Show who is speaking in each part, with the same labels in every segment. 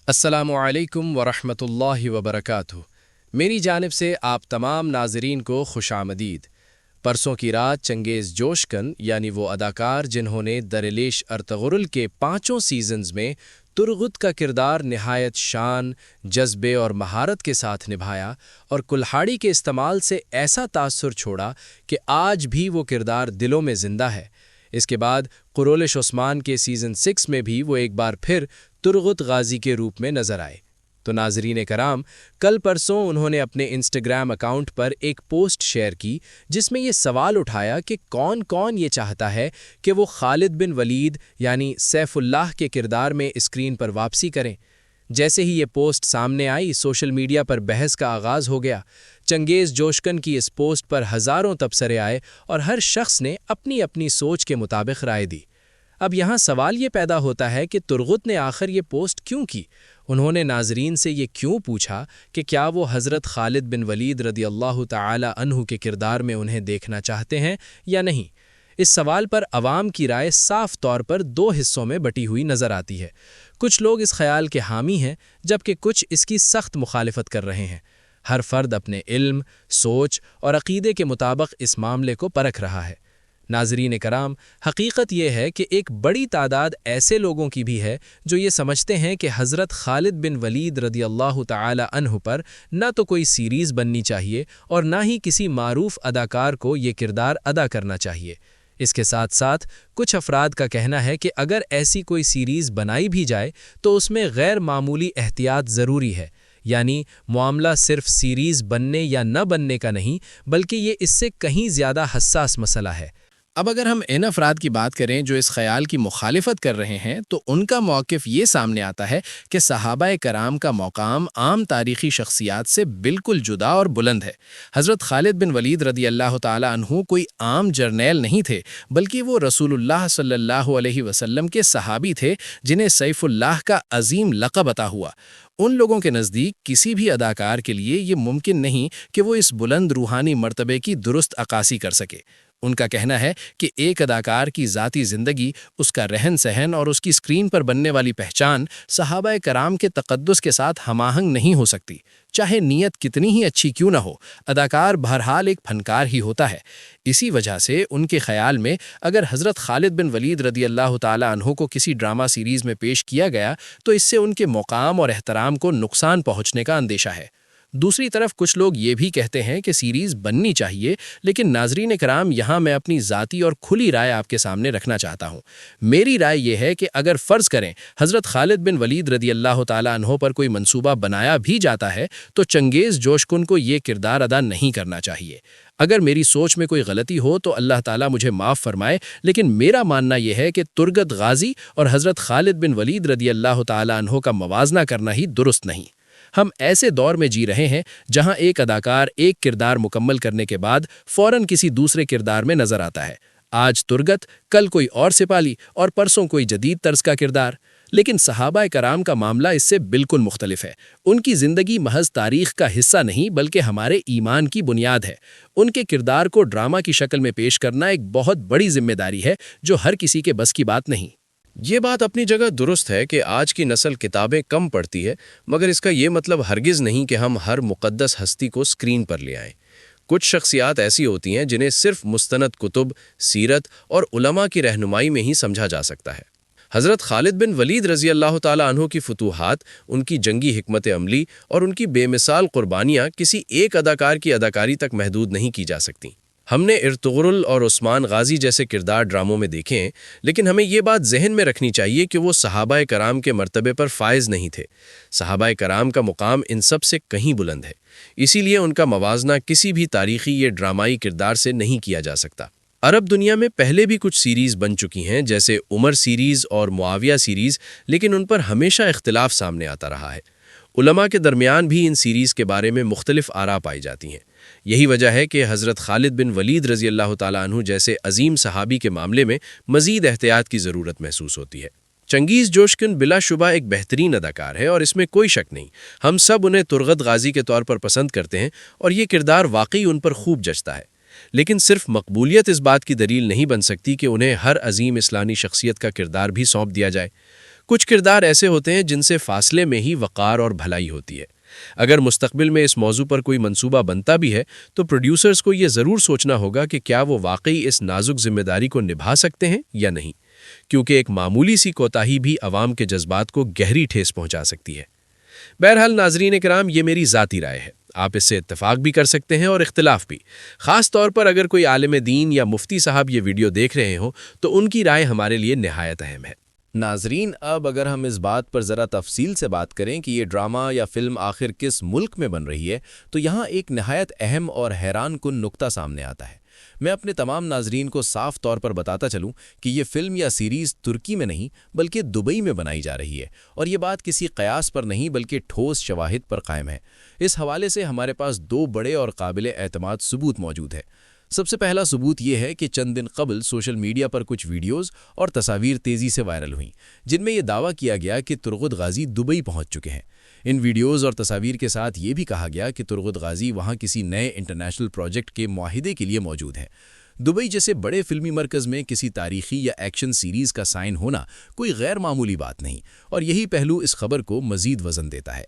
Speaker 1: السلام علیکم ورحمۃ اللہ وبرکاتہ۔ میری جانب سے آپ تمام ناظرین کو خوش آمدید۔ پرسوں کی رات چنگیز جوشکن یعنی وہ اداکار جنہوں نے دریلیش ارطغرل کے 5 سیزنز میں ترغت کا کردار نہایت شان، جذبے اور مہارت کے ساتھ نبھایا اور کلہاڑی کے استعمال سے ایسا تاثر چھوڑا کہ آج بھی وہ کردار دلوں میں زندہ ہے۔ اس کے بعد قرولش عثمان کے سیزن 6 میں بھی وہ ایک بار پھر ترغت غازی کے روپ میں نظر آئے۔ تو ناظرین کرام، کل پرسوں انہوں نے اپنے انسٹاگرام اکاؤنٹ پر ایک پوسٹ شیئر کی جس میں یہ سوال اٹھایا کہ کون کون یہ چاہتا ہے کہ وہ خالد بن ولید یعنی سیف اللہ کے کردار میں اسکرین پر واپسی کریں۔ جیسے ہی یہ پوسٹ سامنے آئی، سوشل میڈیا پر بحث کا آغاز ہو گیا۔ چنگیز جوشکن کی اس پوسٹ پر ہزاروں تبصرے آئے اور ہر شخص نے اپنی اپنی سوچ کے مطابق رائے دی۔ اب یہاں سوال یہ پیدا ہوتا ہے کہ ترغت نے آخر یہ پوسٹ کیوں کی؟ انہوں نے ناظرین سے یہ کیوں پوچھا کہ کیا وہ حضرت خالد بن ولید رضی اللہ تعالی عنہ کے کردار میں انہیں دیکھنا چاہتے ہیں یا نہیں؟ اس سوال پر عوام کی رائے صاف طور پر 2 حصوں میں بٹی ہوئی نظر آتی ہے۔ کچھ لوگ اس خیال کے حامی ہیں جبکہ کچھ اس کی سخت مخالفت کر رہے ہیں۔ ہر فرد اپنے علم، سوچ اور عقیدے کے مطابق اس معاملے کو پرکھ رہا ہے۔ ناظرین کرام، حقیقت یہ ہے کہ ایک بڑی تعداد ایسے لوگوں کی بھی ہے جو یہ سمجھتے ہیں کہ حضرت خالد بن ولید رضی اللہ تعالی عنہ پر نہ تو کوئی سیریز بننی چاہیے اور نہ ہی کسی معروف اداکار کو یہ کردار ادا کرنا چاہیے۔ اس کے ساتھ ساتھ کچھ افراد کا کہنا ہے کہ اگر ایسی کوئی سیریز بنائی بھی جائے تو اس میں غیر معمولی احتیاط ضروری ہے، یعنی معاملہ صرف سیریز بننے یا نہ بننے کا نہیں بلکہ یہ اس سے کہیں زیادہ حساس مسئلہ ہے۔ اب اگر ہم ان افراد کی بات کریں جو اس خیال کی مخالفت کر رہے ہیں تو ان کا موقف یہ سامنے آتا ہے کہ صحابہ کرام کا مقام عام تاریخی شخصیات سے بالکل جدا اور بلند ہے۔ حضرت خالد بن ولید رضی اللہ تعالی عنہ کوئی عام جرنیل نہیں تھے بلکہ وہ رسول اللہ صلی اللہ علیہ وسلم کے صحابی تھے جنہیں سیف اللہ کا عظیم لقب عطا ہوا۔ ان لوگوں کے نزدیک کسی بھی اداکار کے لیے یہ ممکن نہیں کہ وہ اس بلند روحانی مرتبے کی درست عکاسی کر سکے۔ ان کا کہنا ہے کہ ایک اداکار کی ذاتی زندگی، اس کا رہن سہن اور اس کی اسکرین پر بننے والی پہچان صحابہ کرام کے تقدس کے ساتھ ہم آہنگ نہیں ہو سکتی۔ چاہے نیت کتنی ہی اچھی کیوں نہ ہو، اداکار بہرحال ایک فنکار ہی ہوتا ہے۔ اسی وجہ سے ان کے خیال میں اگر حضرت خالد بن ولید رضی اللہ تعالی عنہ کو کسی ڈرامہ سیریز میں پیش کیا گیا تو اس سے ان کے مقام اور احترام کو نقصان پہنچنے کا اندیشہ ہے۔ دوسری طرف کچھ لوگ یہ بھی کہتے ہیں کہ سیریز بننی چاہیے، لیکن ناظرین کرام، یہاں میں اپنی ذاتی اور کھلی رائے آپ کے سامنے رکھنا چاہتا ہوں۔ میری رائے یہ ہے کہ اگر فرض کریں حضرت خالد بن ولید رضی اللہ تعالی عنہ پر کوئی منصوبہ بنایا بھی جاتا ہے تو چنگیز جوشکن کو یہ کردار ادا نہیں کرنا چاہیے۔ اگر میری سوچ میں کوئی غلطی ہو تو اللہ تعالیٰ مجھے معاف فرمائے، لیکن میرا ماننا یہ ہے کہ ترغت غازی اور حضرت خالد بن ولید رضی اللہ تعالی عنہ کا موازنہ کرنا ہی درست نہیں۔ ہم ایسے دور میں جی رہے ہیں جہاں ایک اداکار ایک کردار مکمل کرنے کے بعد فوراً کسی دوسرے کردار میں نظر آتا ہے۔ آج ترغت، کل کوئی اور سپاہی اور پرسوں کوئی جدید طرز کا کردار۔ لیکن صحابہ کرام کا معاملہ اس سے بالکل مختلف ہے۔ ان کی زندگی محض تاریخ کا حصہ نہیں بلکہ ہمارے ایمان کی بنیاد ہے۔ ان کے کردار کو ڈرامہ کی شکل میں پیش کرنا ایک بہت بڑی ذمہ داری ہے جو ہر کسی کے بس کی بات نہیں۔
Speaker 2: یہ بات اپنی جگہ درست ہے کہ آج کی نسل کتابیں کم پڑھتی ہے، مگر اس کا یہ مطلب ہرگز نہیں کہ ہم ہر مقدس ہستی کو اسکرین پر لے آئیں۔ کچھ شخصیات ایسی ہوتی ہیں جنہیں صرف مستند کتب، سیرت اور علماء کی رہنمائی میں ہی سمجھا جا سکتا ہے۔ حضرت خالد بن ولید رضی اللہ تعالی عنہ کی فتوحات، ان کی جنگی حکمت عملی اور ان کی بے مثال قربانیاں کسی ایک اداکار کی اداکاری تک محدود نہیں کی جا سکتیں۔ ہم نے ارطغرل اور عثمان غازی جیسے کردار ڈراموں میں دیکھے ہیں، لیکن ہمیں یہ بات ذہن میں رکھنی چاہیے کہ وہ صحابہ کرام کے مرتبے پر فائز نہیں تھے۔ صحابہ کرام کا مقام ان سب سے کہیں بلند ہے، اسی لیے ان کا موازنہ کسی بھی تاریخی یا ڈرامائی کردار سے نہیں کیا جا سکتا۔ عرب دنیا میں پہلے بھی کچھ سیریز بن چکی ہیں جیسے عمر سیریز اور معاویہ سیریز، لیکن ان پر ہمیشہ اختلاف سامنے آتا رہا ہے۔ علماء کے درمیان بھی ان سیریز کے بارے میں مختلف آراء پائی جاتی ہیں۔ یہی وجہ ہے کہ حضرت خالد بن ولید رضی اللہ تعالی عنہ جیسے عظیم صحابی کے معاملے میں مزید احتیاط کی ضرورت محسوس ہوتی ہے۔ چنگیز جوشکن بلا شبہ ایک بہترین اداکار ہے اور اس میں کوئی شک نہیں۔ ہم سب انہیں ترغت غازی کے طور پر پسند کرتے ہیں اور یہ کردار واقعی ان پر خوب جچتا ہے۔ لیکن صرف مقبولیت اس بات کی دلیل نہیں بن سکتی کہ انہیں ہر عظیم اسلامی شخصیت کا کردار بھی سونپ دیا جائے۔ کچھ کردار ایسے ہوتے ہیں جن سے فاصلے میں ہی وقار اور بھلائی ہوتی ہے۔ اگر مستقبل میں اس موضوع پر کوئی منصوبہ بنتا بھی ہے تو پروڈیوسرز کو یہ ضرور سوچنا ہوگا کہ کیا وہ واقعی اس نازک ذمہ داری کو نبھا سکتے ہیں یا نہیں، کیونکہ ایک معمولی سی کوتاہی بھی عوام کے جذبات کو گہری ٹھیس پہنچا سکتی ہے۔ بہرحال ناظرین کرام، یہ میری ذاتی رائے ہے، آپ اس سے اتفاق بھی کر سکتے ہیں اور اختلاف بھی، خاص طور پر اگر کوئی عالم دین یا مفتی صاحب یہ ویڈیو دیکھ رہے ہوں تو ان کی رائے ہمارے لیے نہایت اہم ہے۔
Speaker 3: ناظرین، اب اگر ہم اس بات پر ذرا تفصیل سے بات کریں کہ یہ ڈرامہ یا فلم آخر کس ملک میں بن رہی ہے، تو یہاں ایک نہایت اہم اور حیران کن نقطہ سامنے آتا ہے۔ میں اپنے تمام ناظرین کو صاف طور پر بتاتا چلوں کہ یہ فلم یا سیریز ترکی میں نہیں بلکہ دبئی میں بنائی جا رہی ہے، اور یہ بات کسی قیاس پر نہیں بلکہ ٹھوس شواہد پر قائم ہے۔ اس حوالے سے ہمارے پاس دو بڑے اور قابل اعتماد ثبوت موجود ہے۔ سب سے پہلا ثبوت یہ ہے کہ چند دن قبل سوشل میڈیا پر کچھ ویڈیوز اور تصاویر تیزی سے وائرل ہوئیں، جن میں یہ دعویٰ کیا گیا کہ ترغت غازی دبئی پہنچ چکے ہیں۔ ان ویڈیوز اور تصاویر کے ساتھ یہ بھی کہا گیا کہ ترغت غازی وہاں کسی نئے انٹرنیشنل پروجیکٹ کے معاہدے کے لیے موجود ہیں۔ دبئی جیسے بڑے فلمی مرکز میں کسی تاریخی یا ایکشن سیریز کا سائن ہونا کوئی غیر معمولی بات نہیں، اور یہی پہلو اس خبر کو مزید وزن دیتا ہے۔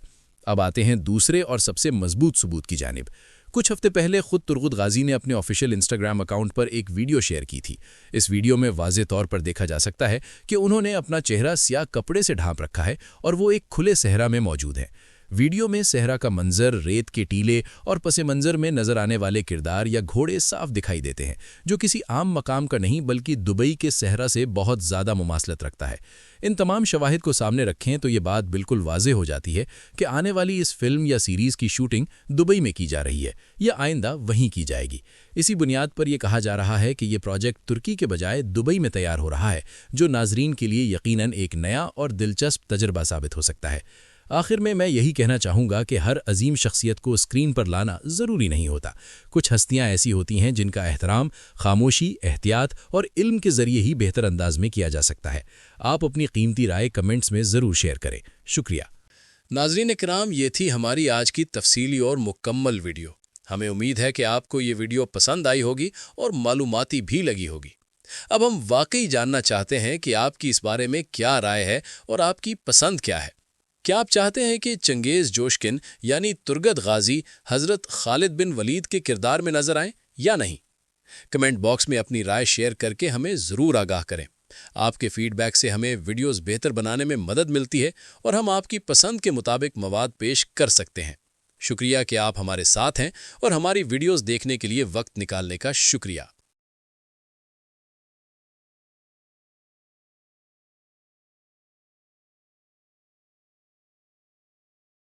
Speaker 3: اب آتے ہیں دوسرے اور سب سے مضبوط ثبوت کی جانب۔ کچھ ہفتے پہلے خود ترغت غازی نے اپنے آفیشیل انسٹاگرام اکاؤنٹ پر ایک ویڈیو شیئر کی تھی۔ اس ویڈیو میں واضح طور پر دیکھا جا سکتا ہے کہ انہوں نے اپنا چہرہ سیاہ کپڑے سے ڈھانپ رکھا ہے اور وہ ایک کھلے صحرا میں موجود ہیں۔ ویڈیو میں صحرا کا منظر، ریت کے ٹیلے اور پس منظر میں نظر آنے والے کردار یا گھوڑے صاف دکھائی دیتے ہیں، جو کسی عام مقام کا نہیں بلکہ دبئی کے صحرا سے بہت زیادہ مماثلت رکھتا ہے۔ ان تمام شواہد کو سامنے رکھیں تو یہ بات بالکل واضح ہو جاتی ہے کہ آنے والی اس فلم یا سیریز کی شوٹنگ دبئی میں کی جا رہی ہے یا آئندہ وہیں کی جائے گی۔ اسی بنیاد پر یہ کہا جا رہا ہے کہ یہ پروجیکٹ ترکی کے بجائے دبئی میں تیار ہو رہا ہے، جو ناظرین کے لیے یقیناً ایک نیا اور دلچسپ تجربہ ثابت ہو سکتا ہے۔ آخر میں یہی کہنا چاہوں گا کہ ہر عظیم شخصیت کو اسکرین پر لانا ضروری نہیں ہوتا۔ کچھ ہستیاں ایسی ہوتی ہیں جن کا احترام خاموشی، احتیاط اور علم کے ذریعے ہی بہتر انداز میں کیا جا سکتا ہے۔ آپ اپنی قیمتی رائے کمنٹس میں ضرور شیئر کریں۔ شکریہ۔
Speaker 1: ناظرین کرام، یہ تھی ہماری آج کی تفصیلی اور مکمل ویڈیو۔ ہمیں امید ہے کہ آپ کو یہ ویڈیو پسند آئی ہوگی اور معلوماتی بھی لگی ہوگی۔ اب ہم واقعی جاننا چاہتے ہیں کہ آپ کی اس بارے میں کیا رائے ہے اور آپ کی پسند کیا ہے۔ کیا آپ چاہتے ہیں کہ چنگیز جوشکن یعنی ترغت غازی حضرت خالد بن ولید کے کردار میں نظر آئیں یا نہیں؟ کمنٹ باکس میں اپنی رائے شیئر کر کے ہمیں ضرور آگاہ کریں۔ آپ کے فیڈ بیک سے ہمیں ویڈیوز بہتر بنانے میں مدد ملتی ہے اور ہم آپ کی پسند کے مطابق مواد پیش کر سکتے ہیں۔ شکریہ کہ آپ ہمارے ساتھ ہیں اور ہماری ویڈیوز دیکھنے کے لیے وقت نکالنے کا شکریہ۔